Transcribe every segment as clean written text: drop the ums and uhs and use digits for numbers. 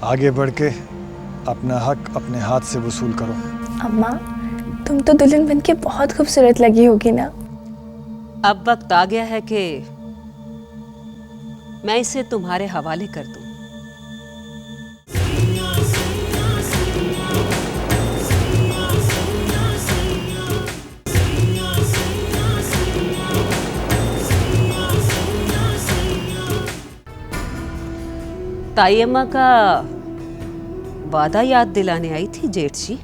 आगे बढ़ के अपना हक अपने हाथ से वसूल करो। अम्मा, तुम तो दुल्हन बनके बहुत खूबसूरत लगी होगी ना। अब वक्त आ गया है कि मैं इसे तुम्हारे हवाले कर दूं। ताई अम्मा का वादा याद दिलाने आई थी जेठ जी।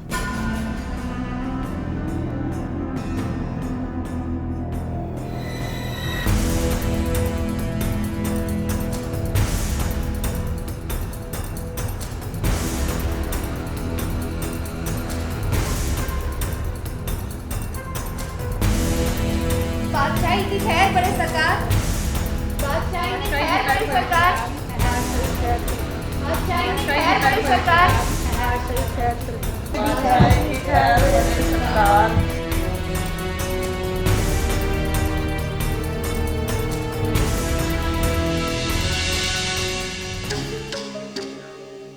बादशाही की खैर बड़े सरकार। बादशाही की खैर बड़ी सरकार। बादशाही की खैर बड़ी सरकार।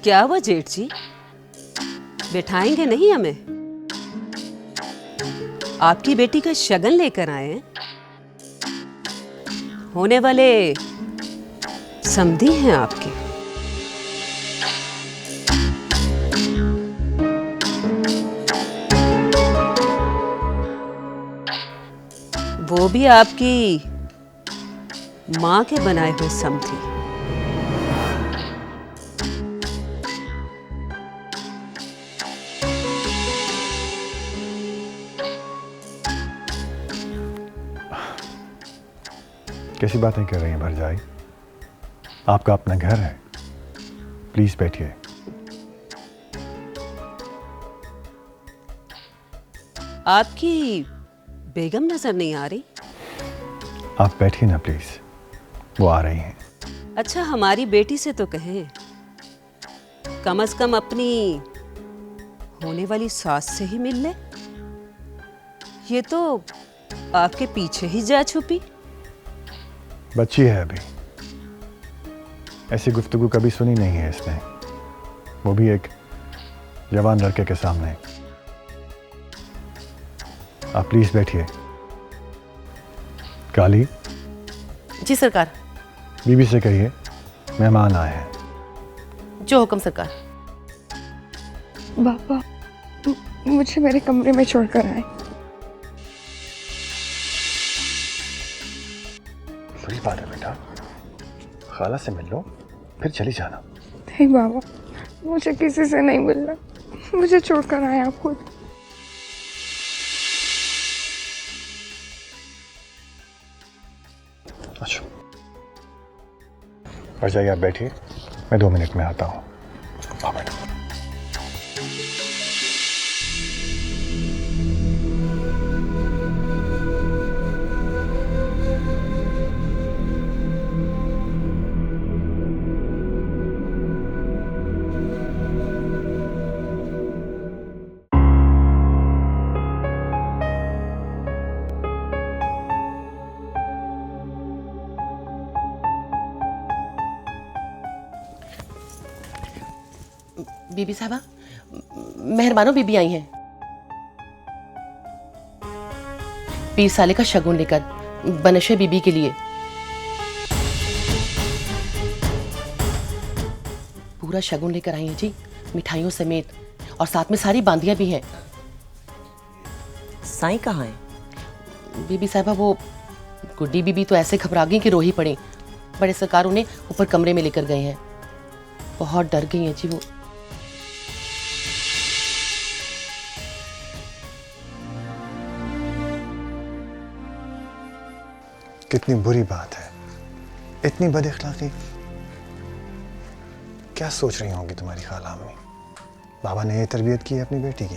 क्या हुआ जेठ जी, बिठाएंगे नहीं हमें? आपकी बेटी का शगन लेकर आए हैं। होने वाले समधी हैं आपके। वो भी आपकी मां के बनाए हुए समधी। कैसी बातें कर रही हैं भरजाई? आपका अपना घर है, प्लीज बैठिए। आपकी बेगम नजर नहीं आ रही? आप बैठिए ना प्लीज, वो आ रही हैं। अच्छा, हमारी बेटी से तो कहें, कम से कम अपनी होने वाली सास से ही मिल ले। ये तो आपके पीछे ही जा छुपी। बच्ची है अभी, ऐसी गुफ्तगू कभी सुनी नहीं है इसने, वो भी एक जवान लड़के के सामने। आप प्लीज बैठिए। काली जी सरकार। बीबी से कहिए मेहमान आए हैं। जो हुक्म सरकार। पापा, मुझे मेरे कमरे में छोड़कर आए। सही बात है बेटा, खाला से मिल लो फिर चली जाना। नहीं बाबा, मुझे किसी से नहीं मिलना, मुझे छोड़कर आए आप खुद। अच्छा, और जाइए आप बैठिए, मैं 2 मिनट में आता हूँ। हाँ बेटा। बीबी साहबा, मेहरबानो बीबी आई हैं। पीर साले का शगुन लेकर बनशे बीबी के लिए। पूरा शगुन लेकर आई हैं जी, मिठाइयों समेत, और साथ में सारी बांदियां भी हैं। साईं कहाँ है? बीबी साहबा, वो गुड्डी बीबी तो ऐसे घबरा गई कि रो ही पड़ी। बड़े सरकार उन्हें ऊपर कमरे में लेकर गए हैं। बहुत डर गई हैं जी वो। कितनी बुरी बात है, इतनी बदअखलाकी। क्या सोच रही होंगी तुम्हारी खाला अम्मी? बाबा ने ये तरबियत की है अपनी बेटी की।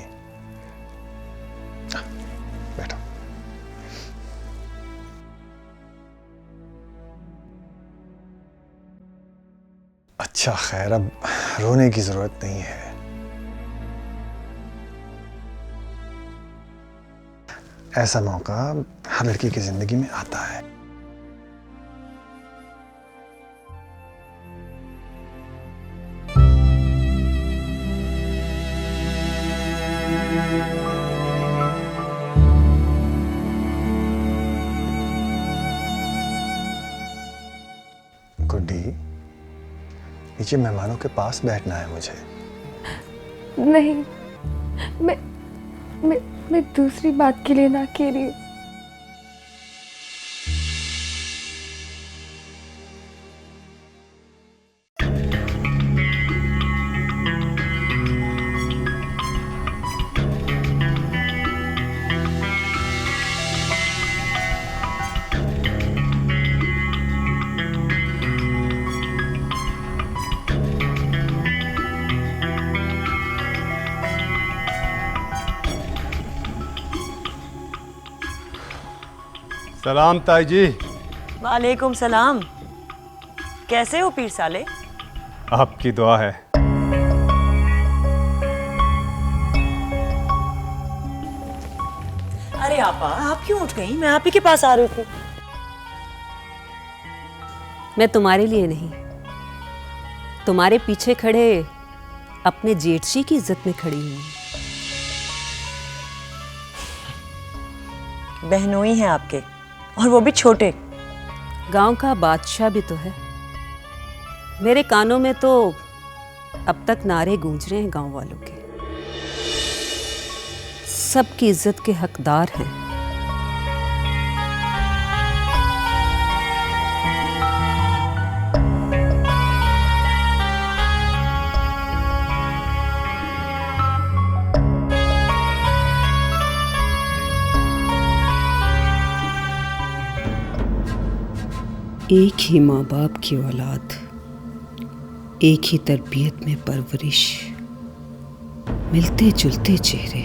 बैठो। अच्छा खैर, अब रोने की जरूरत नहीं है। ऐसा मौका हर लड़की की जिंदगी में आता है। नीचे मेहमानों के पास बैठना है मुझे। नहीं, मैं दूसरी बात के लिए ना कह रही हूँ। सलाम ताई जी। वालेकुम सलाम। कैसे हो पीर साले? आपकी दुआ है। अरे आपा, आप क्यों उठ गई? मैं आप ही के पास आ रही थी। मैं तुम्हारे लिए नहीं, तुम्हारे पीछे खड़े अपने जेठजी की इज्जत में खड़ी हूँ। बहनोई हैं आपके, और वो भी छोटे। गांव का बादशाह भी तो है। मेरे कानों में तो अब तक नारे गूंज रहे हैं गांव वालों के। सबकी इज्जत के हकदार हैं। एक ही माँ बाप की औलाद, एक ही तरबियत में परवरिश, मिलते जुलते चेहरे,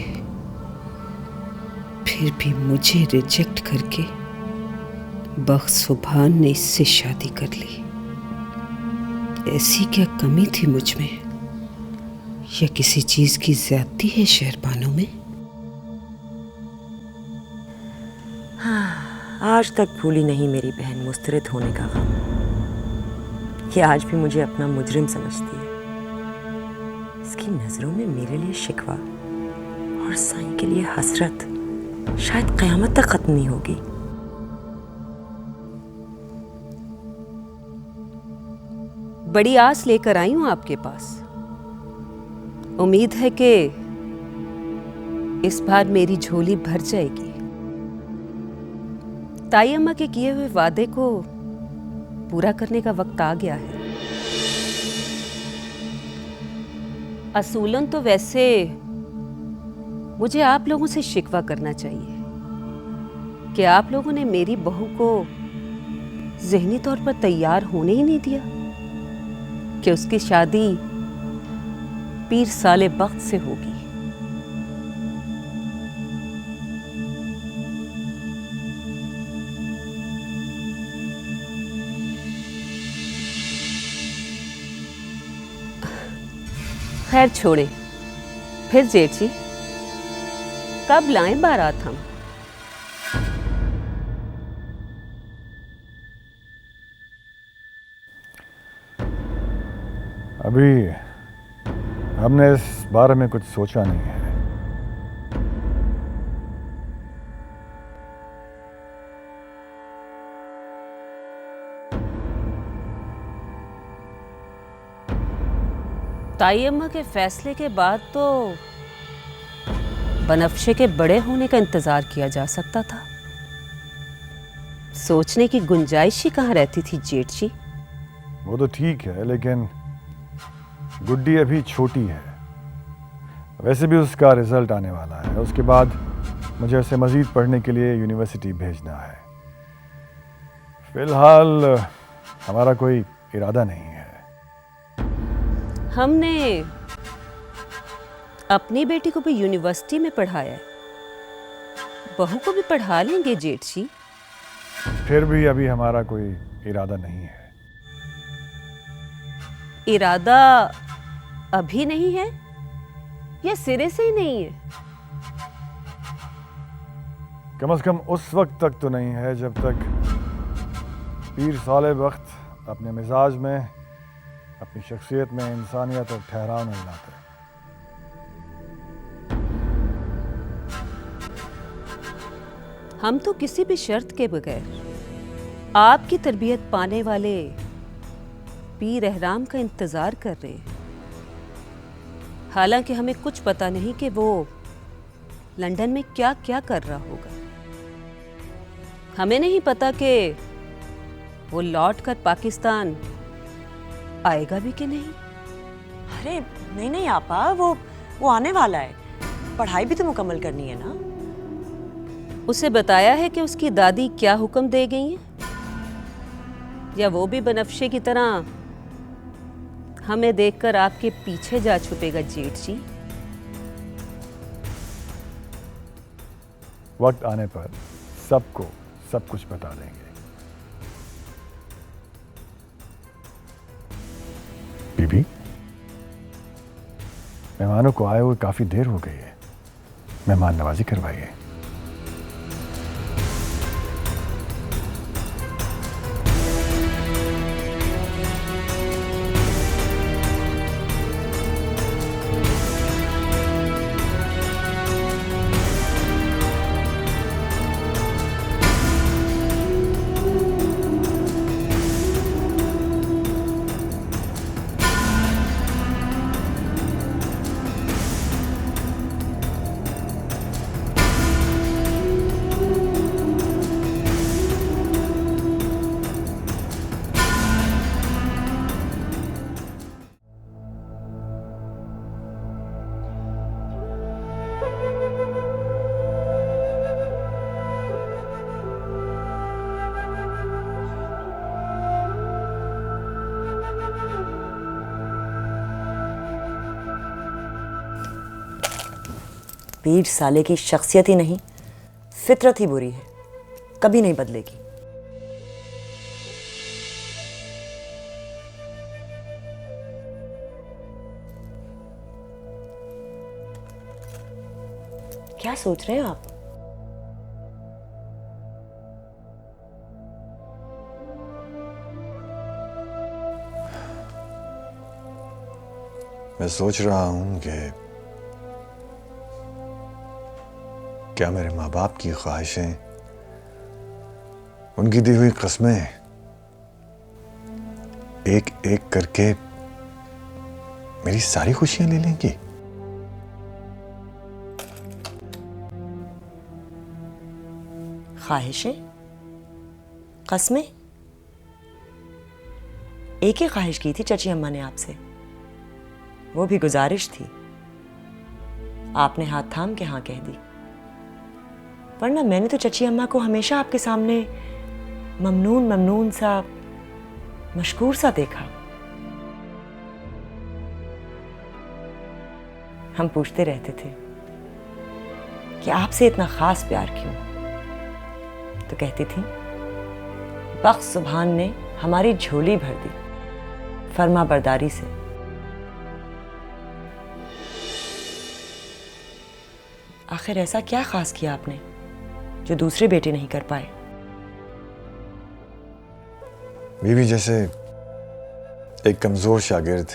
फिर भी मुझे रिजेक्ट करके बख्त सुभान ने इससे शादी कर ली। ऐसी क्या कमी थी मुझ में, या किसी चीज की ज्यादती है शहरबानों में? आज तक भूली नहीं मेरी बहन मुस्तरद होने का गम। ये आज भी मुझे अपना मुजरिम समझती है। इसकी नजरों में मेरे लिए शिकवा और साईं के लिए हसरत शायद क़यामत तक खत्म नहीं होगी। बड़ी आस लेकर आई हूं आपके पास। उम्मीद है कि इस बार मेरी झोली भर जाएगी। ताई अम्मा के किए हुए वादे को पूरा करने का वक्त आ गया है। असूलन तो वैसे मुझे आप लोगों से शिकवा करना चाहिए कि आप लोगों ने मेरी बहू को ज़हनी तौर पर तैयार होने ही नहीं दिया कि उसकी शादी पीर साले बख्त से होगी। खैर छोड़े, फिर जेठ जी कब लाएं बारात हम? अभी हमने इस बारे में कुछ सोचा नहीं है। ताई अम्मा के फैसले के बाद तो बनफ्शे के बड़े होने का इंतजार किया जा सकता था। सोचने की गुंजाइश ही कहाँ रहती थी जेठ जी? वो तो ठीक है, लेकिन गुड्डी अभी छोटी है। वैसे भी उसका रिजल्ट आने वाला है। उसके बाद मुझे उसे मज़ीद पढ़ने के लिए यूनिवर्सिटी भेजना है। फिलहाल हमारा कोई इरादा नहीं है। हमने अपनी बेटी को भी यूनिवर्सिटी में पढ़ाया है, बहू को भी पढ़ा लेंगे जेठ जी। फिर भी अभी हमारा कोई इरादा नहीं है। इरादा अभी नहीं है या सिरे से ही नहीं है? कम से कम उस वक्त तक तो नहीं है जब तक पीर साले वक्त अपने मिजाज में, अपनी शख्सियत में इंसानियत और ठहराव नहीं लाते। हम तो किसी भी शर्त के बगैर आपकी तरबियत पाने वाले पीर एहराम का इंतजार कर रहे हैं। हालांकि हमें कुछ पता नहीं कि वो लंदन में क्या क्या कर रहा होगा। हमें नहीं पता कि वो लौट कर पाकिस्तान आएगा भी कि नहीं। अरे नहीं नहीं आपा, वो आने वाला है। पढ़ाई भी तो मुकम्मल करनी है ना। उसे बताया है कि उसकी दादी क्या हुक्म दे गई है, या वो भी बनफ्शे की तरह हमें देखकर आपके पीछे जा छुपेगा जेठ जी? वक्त आने पर सबको सब कुछ बता देंगे। बीबी, मेहमानों को आए हुए काफी देर हो गई है, मेहमान नवाजी करवाइए। पीर साले की शख्सियत ही नहीं, फितरत ही बुरी है, कभी नहीं बदलेगी। क्या सोच रहे हैं आप? मैं सोच रहा हूं कि क्या मेरे माँ बाप की ख्वाहिशें, उनकी दी हुई कस्में एक एक करके मेरी सारी खुशियां ले लेंगी? ख्वाहिशें, कस्में? एक ही ख्वाहिश की थी चची अम्मा ने आपसे, वो भी गुजारिश थी। आपने हाथ थाम के हाँ कह दी, वरना मैंने तो चची अम्मा को हमेशा आपके सामने ममनून ममनून सा, मशकूर सा देखा। हम पूछते रहते थे कि आपसे इतना खास प्यार क्यों, तो कहती थी बख्श सुभान ने हमारी झोली भर दी फर्मा बरदारी से। आखिर ऐसा क्या खास किया आपने जो दूसरे बेटे नहीं कर पाए? बीवी, जैसे एक कमजोर शागिर्द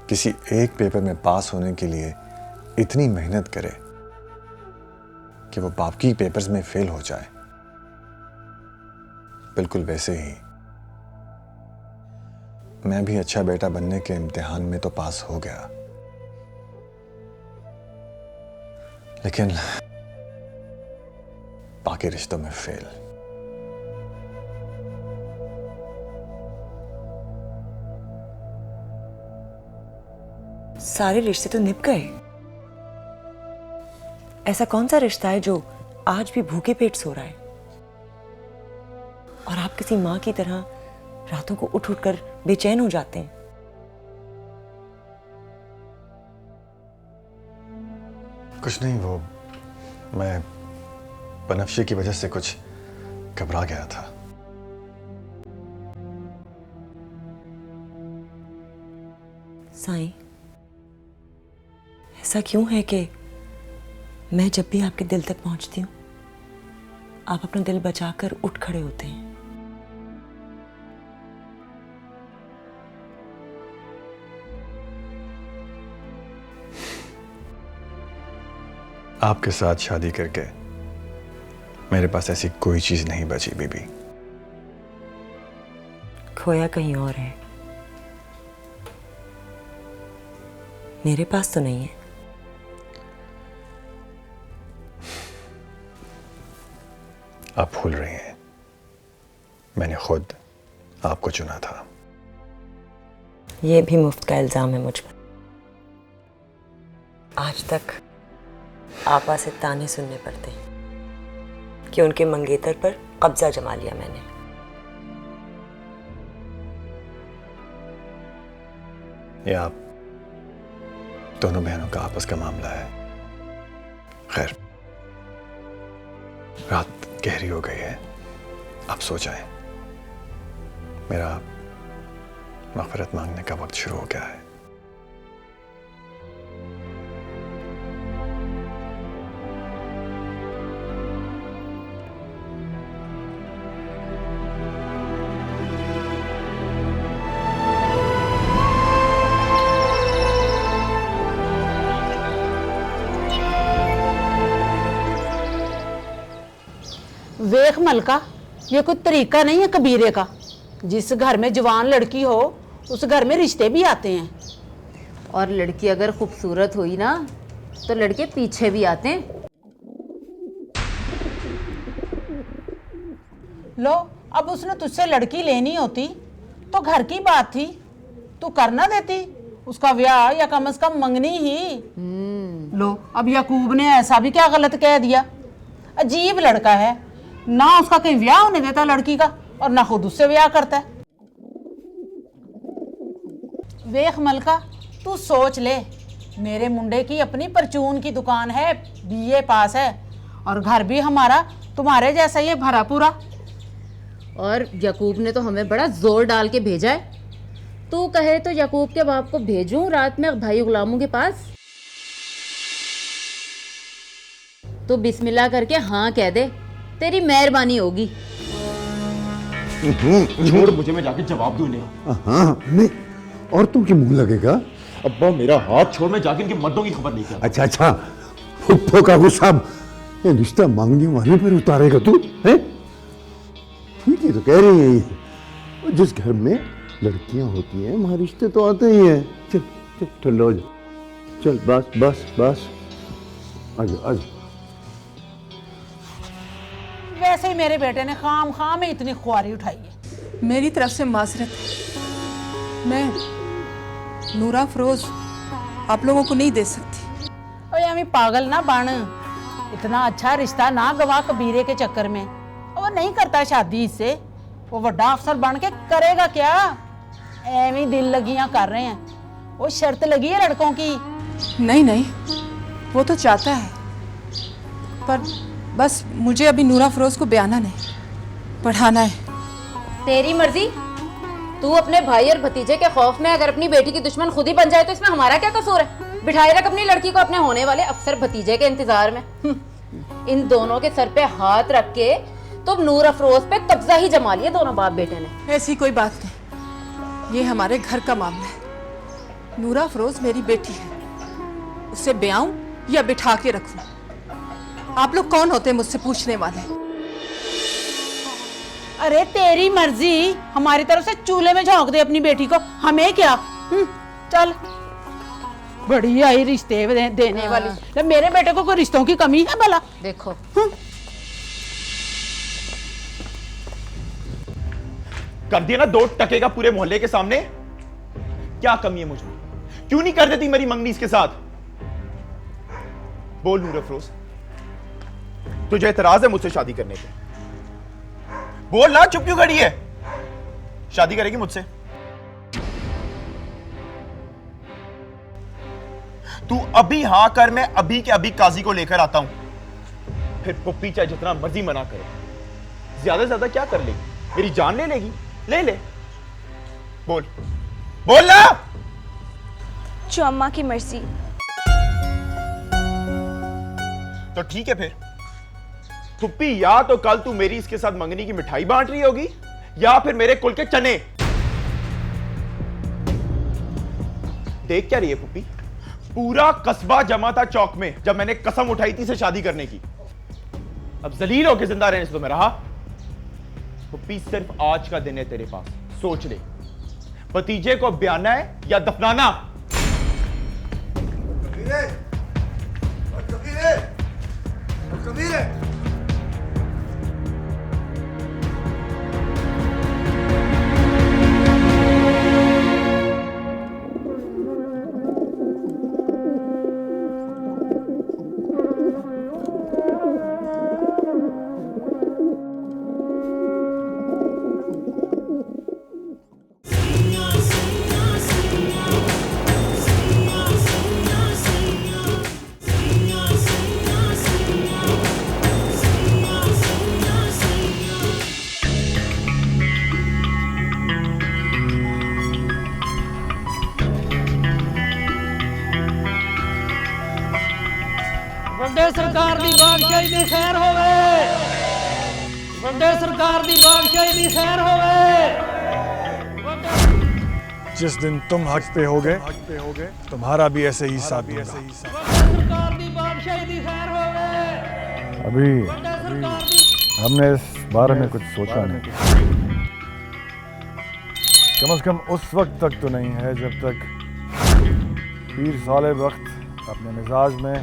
किसी एक पेपर में पास होने के लिए इतनी मेहनत करे कि वो बाकी पेपर्स में फेल हो जाए, बिल्कुल वैसे ही मैं भी अच्छा बेटा बनने के इम्तिहान में तो पास हो गया, लेकिन बाकी रिश्तों में फेल। सारे रिश्ते तो निभ गए। ऐसा कौन सा रिश्ता है जो आज भी भूखे पेट सो रहा है, और आप किसी मां की तरह रातों को उठ उठकर बेचैन हो जाते हैं? कुछ नहीं, वो मैं बनफ्शे की वजह से कुछ घबरा गया था। साईं, ऐसा क्यों है कि मैं जब भी आपके दिल तक पहुंचती हूँ, आप अपना दिल बचाकर उठ खड़े होते हैं? आपके साथ शादी करके मेरे पास ऐसी कोई चीज नहीं बची बीबी। खोया कहीं और है। मेरे पास तो नहीं है। आप भूल रही हैं, मैंने खुद आपको चुना था। ये भी मुफ्त का इल्जाम है मुझ पर। आज तक आपा से ताने सुनने पड़ते हैं कि उनके मंगेतर पर कब्जा जमा लिया मैंने। ये आप दोनों बहनों का आपस का मामला है। खैर, रात गहरी हो गई है, आप सो जाएं। मेरा मग़फ़िरत मांगने का वक्त शुरू हो गया है। वेख मलका, ये कोई तरीका नहीं है कबीरे का। जिस घर में जवान लड़की हो उस घर में रिश्ते भी आते हैं। और लड़की अगर खूबसूरत हुई ना तो लड़के पीछे भी आते हैं। लो, अब उसने तुझसे लड़की लेनी होती तो घर की बात थी, तू कर ना देती उसका ब्याह, या कम से कम मंगनी ही। लो, अब याकूब ने ऐसा भी क्या गलत कह दिया। अजीब लड़का है, ना उसका कहीं ब्याह होने देता लड़की का और ना खुद उससे ब्याह करता है। वेख मलका, तू सोच ले, मेरे मुंडे की अपनी परचून की दुकान है, बीए पास है, और घर भी हमारा तुम्हारे जैसा ही भरा पूरा। और याकूब ने तो हमें बड़ा जोर डाल के भेजा है। तू कहे तो याकूब के बाप को भेजूं रात में भाई गुलामों के पास? तो बिस्मिल्लाह करके हाँ कह दे, तेरी मेहरबानी होगी। छोड़ मुझे, मैं जाके जवाब दूं इन्हें। हाँ नहीं, और तुम क्यों मुंह लगेगा? अब्बा मेरा हाथ छोड़, मैं जाके इनके मर्दों की खबर लेके आता। अच्छा, फुप्पो का गुस्सा ये रिश्ता मांगने वाले पर उतारेगा तू है? ठीक है तो कह रही है ये। जिस घर में लड़कियां होती हैं वहां रिश्ते तो आते ही हैं। चल चल ठंडा हो जा, चल बस बस बस, आजा आजा। वैसे ही मेरे बेटे ने खाम खाम में इतनी ख्वारी उठाई है। मेरी तरफ से माजरत, मैं नूरा फरोज आप लोगों को नहीं दे सकती। और यामी पागल ना बन, इतना अच्छा रिश्ता ना गवा कबीरे के चक्कर में। वो नहीं करता शादी इससे, वो बड़ा अफसर बन के करेगा क्या? एवं दिल लगियां कर रहे हैं। वो शर्त लगी है लड़कों की। नहीं नहीं, वो तो चाहता है, पर बस मुझे अभी नूरा फरोज को ब्याना नहीं, पढ़ाना है। तेरी मर्जी। तू अपने भाई और भतीजे के खौफ में अगर अपनी बेटी की दुश्मन खुद ही बन जाए तो इसमें हमारा क्या कसूर है? बिठाए रख अपनी लड़की को अपने होने वाले अफसर भतीजे के इंतजार में। इन दोनों के सर पे हाथ रख के तो नूर अफरोज पे कब्जा ही जमा लिया दोनों बाप बेटे ने। ऐसी कोई बात नहीं, ये हमारे घर का मामला है। नूरा फरोज मेरी बेटी है, उसे ब्याऊं या बिठा के रखूं? आप लोग कौन होते हैं मुझसे पूछने वाले? अरे तेरी मर्जी, हमारी तरफ से चूल्हे में झोंक दे अपनी बेटी को, हमें क्या। चल, बड़ी आई रिश्ते देने वाली। मेरे बेटे को कोई रिश्तों की कमी है भला? देखो कर दिया ना 2 टके का पूरे मोहल्ले के सामने। क्या कमी है मुझे? क्यों नहीं कर देती मेरी मंगनी इसके साथ? बोल नूर अफरोज, तुझे एतराज है मुझसे शादी करने पे? बोल ना, चुप क्यों खड़ी है? शादी करेगी मुझसे? तू अभी हां कर, मैं अभी के अभी काजी को लेकर आता हूं। फिर पुप्पी चाहे जितना मर्जी मना करे, ज्यादा से ज्यादा क्या कर लेगी? मेरी जान ले लेगी? ले ले, बोल बोल ना। जो अम्मा की मर्जी। तो ठीक है फिर पुप्पी, या तो कल तू मेरी इसके साथ मंगनी की मिठाई बांट रही होगी या फिर मेरे कुल के चने। देख क्या रही है पुप्पी? पूरा कस्बा जमा था चौक में जब मैंने कसम उठाई थी इसे शादी करने की। अब जलील होकर जिंदा रहने से तो मैं रहा। पुप्पी, सिर्फ आज का दिन है तेरे पास, सोच ले, भतीजे को ब्याना है या दफनाना। ਵੱਡੇ ਸਰਕਾਰ ਦੀ ਬਾਦਸ਼ਾਹੀ ਦੀ ਖੈਰ ਹੋਵੇ। ਵੱਡੇ ਸਰਕਾਰ ਦੀ ਬਾਦਸ਼ਾਹੀ ਦੀ ਖੈਰ ਹੋਵੇ। जिस दिन तुम हक पे होगे तुम्हारा भी ऐसे ही साथ दूंगा। सरकार दी बादशाही दी खैर होवे। अभी हमने इस बारे में कुछ सोचा नहीं। कम से कम उस वक्त तक तो नहीं है जब तक पीर साले वक्त अपने मिजाज में,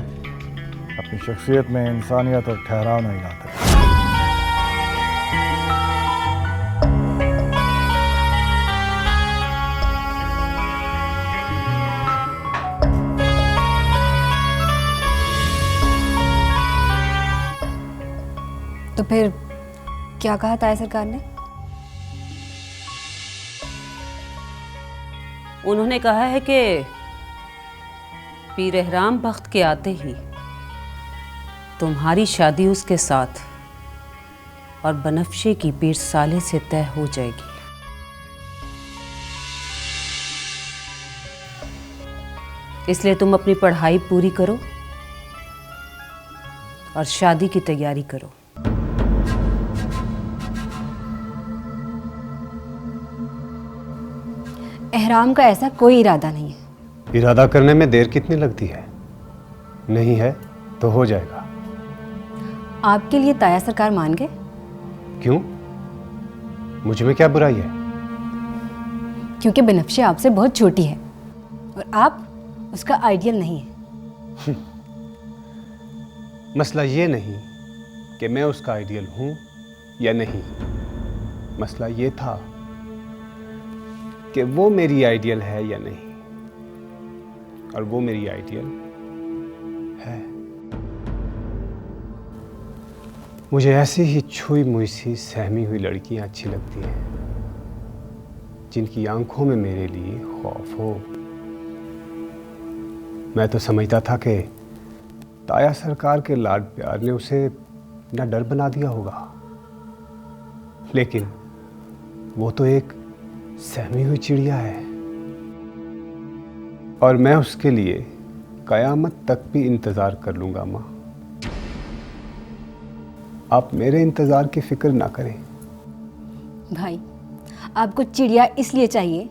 अपनी शख्सियत में इंसानियत और ठहराव नहीं लाते। तो फिर क्या कहा ताया सरकार ने? उन्होंने कहा है कि पीर एहराम बख्त के आते ही तुम्हारी शादी उसके साथ और बनफ्शे की पीर साले से तय हो जाएगी। इसलिए तुम अपनी पढ़ाई पूरी करो और शादी की तैयारी करो। एहराम का ऐसा कोई इरादा नहीं है। इरादा करने में देर कितनी लगती है? नहीं है तो हो जाएगा। आपके लिए ताया सरकार मान गए? क्यों? मुझ में क्या बुराई है? क्योंकि बनफ्शे आपसे बहुत छोटी है और आप उसका आइडियल नहीं है। मसला ये नहीं कि मैं उसका आइडियल हूं या नहीं, मसला ये था कि वो मेरी आइडियल है या नहीं, और वो मेरी आइडियल है। मुझे ऐसी ही छुई मुई सी सहमी हुई लड़कियां अच्छी लगती हैं जिनकी आंखों में मेरे लिए खौफ हो। मैं तो समझता था कि ताया सरकार के लाड प्यार ने उसे ना डर बना दिया होगा, लेकिन वो तो एक सहमी हुई चिड़िया है और मैं उसके लिए कयामत तक भी इंतजार कर लूंगा। माँ, आप मेरे इंतजार की फिक्र ना करें। भाई, आपको चिड़िया इसलिए चाहिए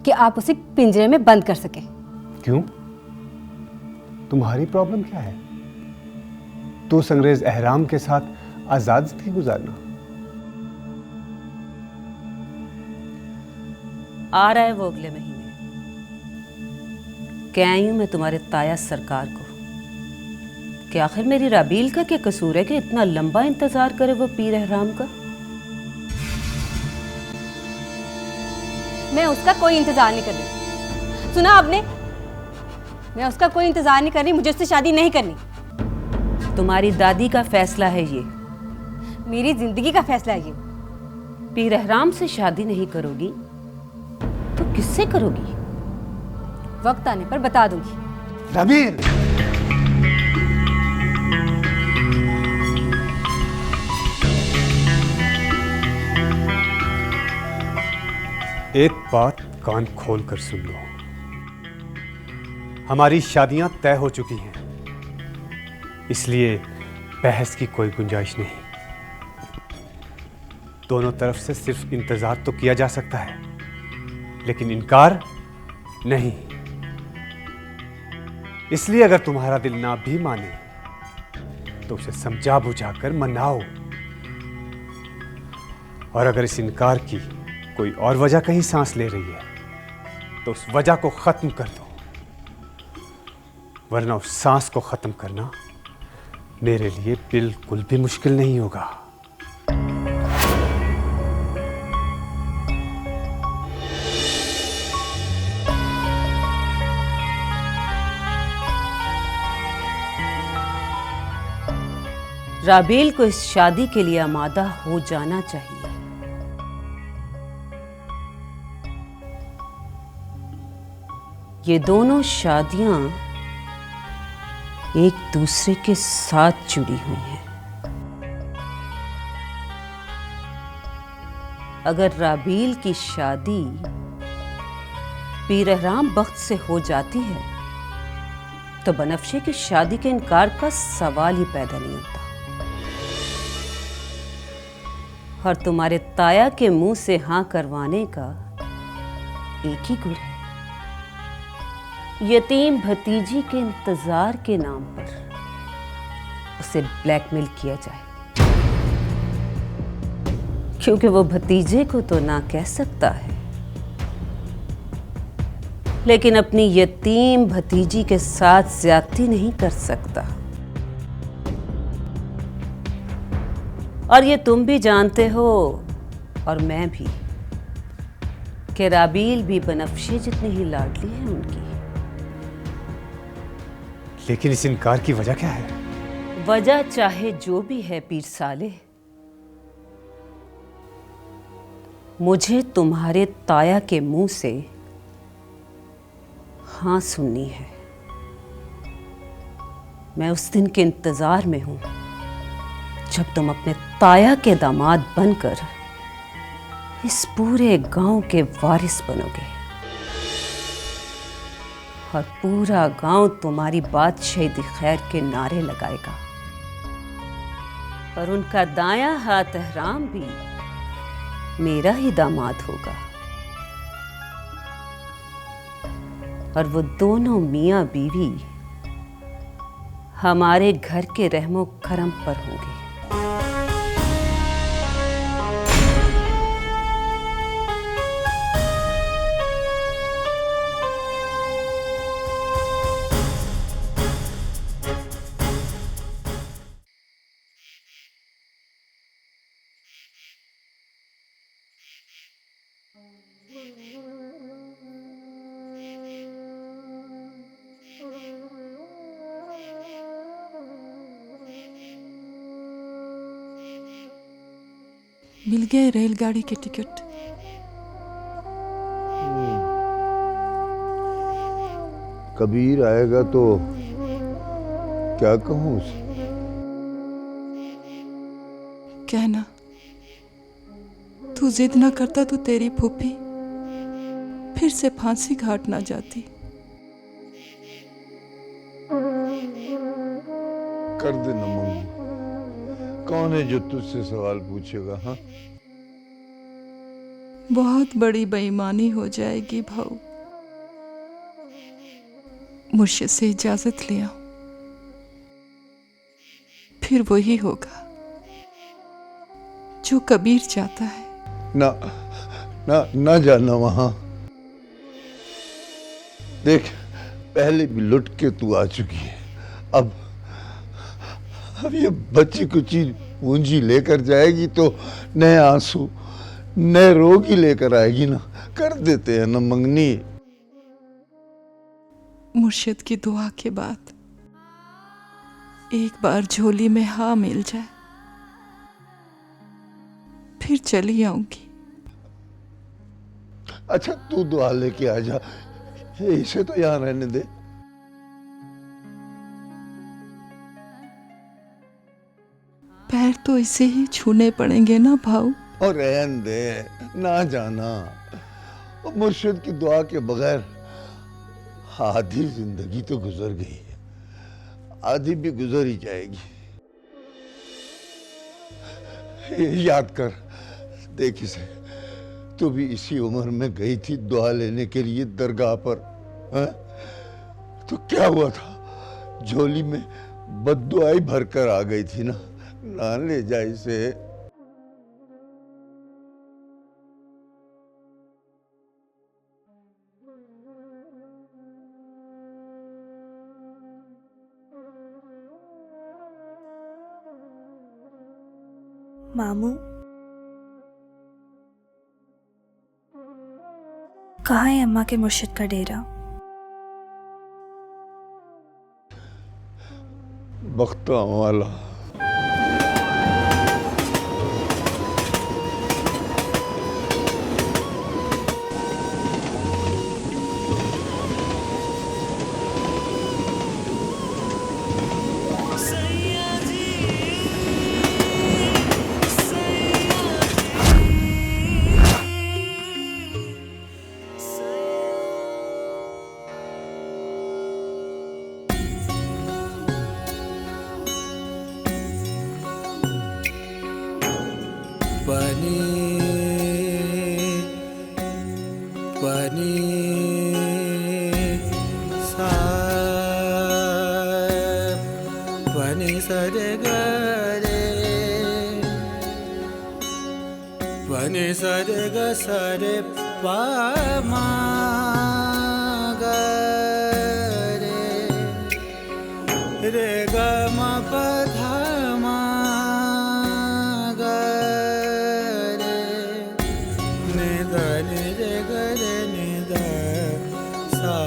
कि आप उसे पिंजरे में बंद कर सकें। क्यों? तुम्हारी प्रॉब्लम क्या है? तू अंग्रेज एहराम के साथ आजाद जिंदगी गुजारना। आ रहा है वो अगले महीने। क्या आई हूं मैं तुम्हारे ताया सरकार को कि आखिर मेरी राबील का क्या कसूर है कि इतना लंबा इंतजार करे वो पीर एहराम का। मैं उसका कोई इंतजार नहीं कर रही। सुना आपने? मैं उसका कोई इंतजार नहीं कर रही। मुझे उससे शादी नहीं करनी। तुम्हारी दादी का फैसला है ये। मेरी जिंदगी का फैसला है ये। पीर एहराम से शादी नहीं करोगी तो किससे करोगी? वक्त आने पर बता दूंगी। राबील, एक बात कान खोल कर सुन लो। हमारी शादियां तय हो चुकी हैं, इसलिए बहस की कोई गुंजाइश नहीं। दोनों तरफ से सिर्फ इंतजार तो किया जा सकता है, लेकिन इनकार नहीं। इसलिए अगर तुम्हारा दिल ना भी माने तो उसे समझा बुझाकर मनाओ, और अगर इस इनकार की कोई और वजह कहीं सांस ले रही है तो उस वजह को खत्म कर दो। वरना उस सांस को खत्म करना मेरे लिए बिल्कुल भी मुश्किल नहीं होगा। राबेल को इस शादी के लिए आमादा हो जाना चाहिए। ये दोनों शादियां एक दूसरे के साथ जुड़ी हुई हैं। अगर राबेल की शादी पीरहराम बख्त से हो जाती है तो बनफ्शे की शादी के इनकार का सवाल ही पैदा नहीं होता। और तुम्हारे ताया के मुंह से हां करवाने का एक ही गुर है, यतीम भतीजी के इंतजार के नाम पर उसे ब्लैकमेल किया जाए, क्योंकि वो भतीजे को तो ना कह सकता है लेकिन अपनी यतीम भतीजी के साथ ज्यादती नहीं कर सकता। और ये तुम भी जानते हो और मैं भी कि राबेल भी बनफ्शे जितनी ही लाडली है उनकी। लेकिन इस इनकार की वजह क्या है? वजह चाहे जो भी है पीर साले, मुझे तुम्हारे ताया के मुंह से हाँ सुननी है। मैं उस दिन के इंतजार में हूं जब तुम अपने ताया के दामाद बनकर इस पूरे गांव के वारिस बनोगे और पूरा गांव तुम्हारी बादशाही खैर के नारे लगाएगा। और उनका दायां हाथ अहराम भी मेरा ही दामाद होगा। और वो दोनों मियां बीवी हमारे घर के रहमो करम पर होंगे। मिल गए रेलगाड़ी के टिकट। कबीर आएगा तो क्या कहूं उसे? कहना, तू जिद ना करता तो तेरी फूफी फिर से फांसी घाट ना जाती। कर दे न मम्मी, कौन है जो तुझसे सवाल पूछेगा? हाँ, बहुत बड़ी बेईमानी हो जाएगी भाऊ। मुझसे से इजाजत ले आओ, फिर वही होगा जो कबीर चाहता है। ना ना ना जाना वहां। देख, पहले भी लुट के तू आ चुकी है। अब ये बच्ची कुची पूंजी लेकर जाएगी तो नए आंसू नए रोग ही लेकर आएगी ना। कर देते हैं ना मंगनी। मुर्शिद की दुआ के बाद एक बार झोली में हाँ मिल जाए फिर चली आऊंगी। अच्छा, तू दुआ लेके आ जा, इसे तो यहाँ रहने दे। पैर तो इसे ही छूने पड़ेंगे ना भाऊ। और रहन दे, ना जाना। मुर्शिद की दुआ के बगैर आधी जिंदगी तो गुजर गई है, आधी भी गुजर ही जाएगी। याद कर, देख इसे, तू भी इसी उम्र में गई थी दुआ लेने के लिए दरगाह पर। है? तो क्या हुआ था? झोली में बद्दुआई भरकर आ गई थी ना। ना ले जा इसे। मामू कहाँ है अम्मा के मुर्शिद का डेरा? बख्ता वाला सरे पा मा ग रे ग म प ध म ग रे नि द नि रे ग रे नि द सा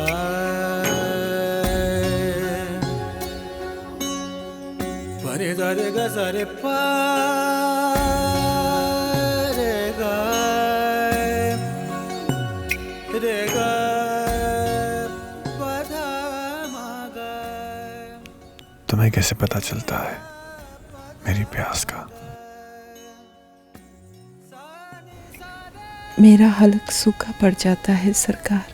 प नि द रे ग स रे पा तुम्हें कैसे पता चलता है मेरी प्यास का? मेरा हलक सूखा पड़ जाता है सरकार।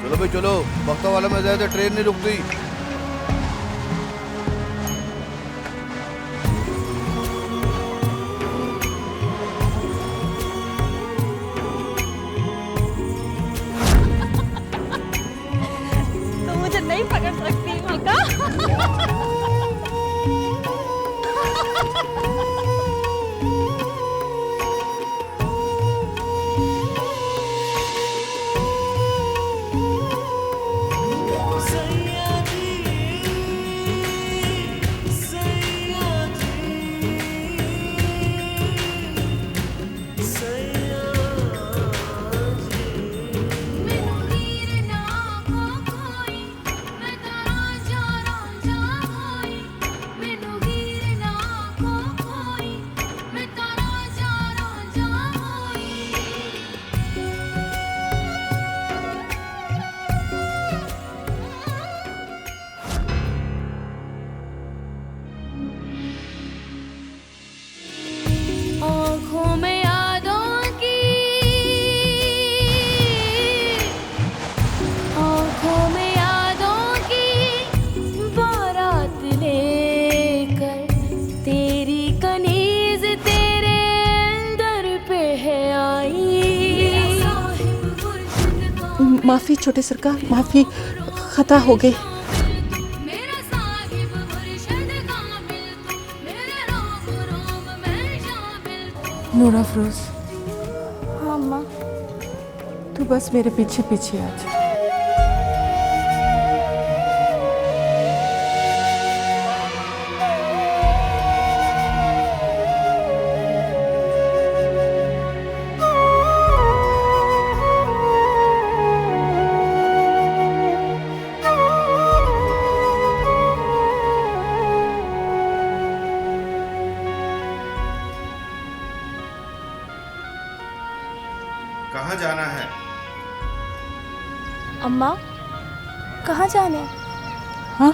चलो भाई चलो, बख्ता वाला में जाए तो ट्रेन नहीं रुकती। तो मुझे नहीं पकड़ सकती मक्का। आँखों में यादों की, आँखों में यादों की बारात लेकर तेरी कनीज तेरे दर पे है आई। माफी छोटे सरकार, माफी, खता हो गई। नूरा अफरोज। हाँ अम्मा। तू बस मेरे पीछे पीछे आ जा। कहाँ जाना है? अम्मा कहाँ जाने? हाँ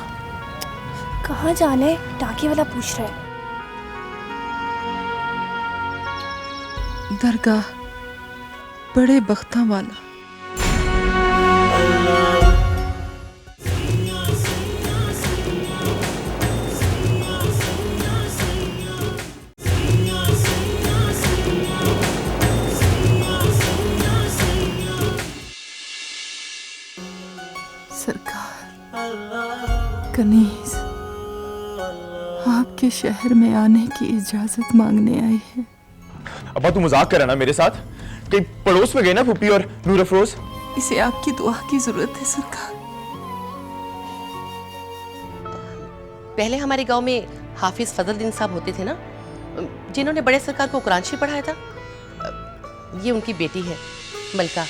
कहाँ जाने? टाँकी वाला पूछ रहा है। दरगाह बड़े बख्ता वाला। सरकार, कनीज आपके शहर में आने की इजाजत मांगने आई है। अब्बा तू मजाक कर रहा ना मेरे साथ? कहीं पड़ोस में गए ना पुप्पी और नूर अफरोज? इसे आपकी दुआ की जरूरत है सरकार। पहले हमारे गांव में हाफिज फजलुद्दीन साहब होते थे ना, जिन्होंने बड़े सरकार को कुरान शरीफ पढ़ाया था। ये उनकी बेटी है मलका।